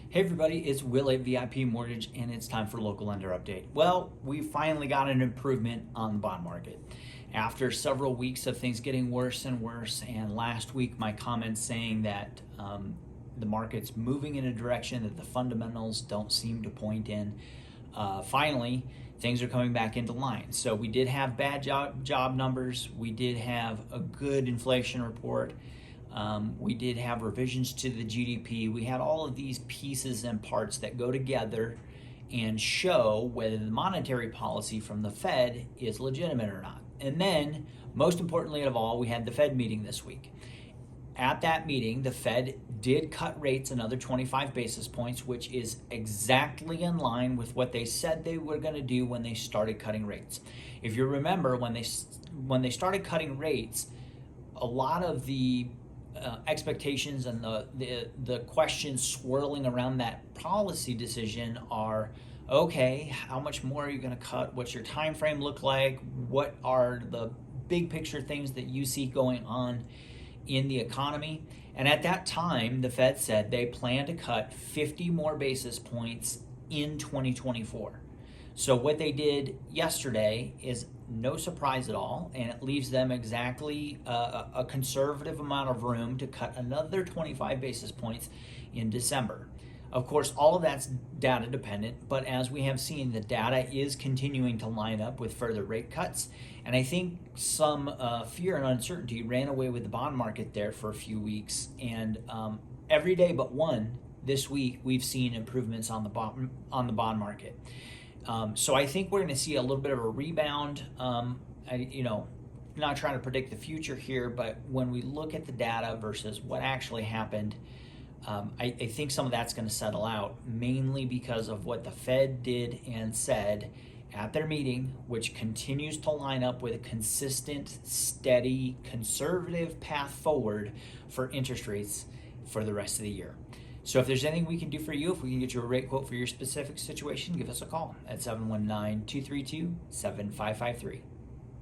Hey everybody, it's Will at VIP Mortgage and it's time for local lender update. Well, we finally got an improvement on the bond market. After several weeks of things getting worse and worse, and last week my comments saying that the market's moving in a direction that the fundamentals don't seem to point in, finally things are coming back into line. So we did have bad job numbers, we did have a good inflation report, we did have revisions to the GDP. We had all of these pieces and parts that go together and show whether the monetary policy from the Fed is legitimate or not. And then, most importantly of all, we had the Fed meeting this week. At that meeting, the Fed did cut rates another 25 basis points, which is exactly in line with what they said they were going to do when they started cutting rates. If you remember, when they started cutting rates, a lot of the expectations and the questions swirling around that policy decision are, okay, how much more are you going to cut? What's your time frame look like? What are the big picture things that you see going on in the economy? And at that time, the Fed said they plan to cut 50 more basis points in 2024. So what they did yesterday is no surprise at all, and it leaves them exactly a conservative amount of room to cut another 25 basis points in December. Of course, all of that's data dependent, but as we have seen, the data is continuing to line up with further rate cuts, and I think some fear and uncertainty ran away with the bond market there for a few weeks, and every day but one this week we've seen improvements on the bond market. So I think we're going to see a little bit of a rebound. Not trying to predict the future here, but when we look at the data versus what actually happened, I think some of that's going to settle out, mainly because of what the Fed did and said at their meeting, which continues to line up with a consistent, steady, conservative path forward for interest rates for the rest of the year. So if there's anything we can do for you, if we can get you a rate quote for your specific situation, give us a call at 719-232-7553.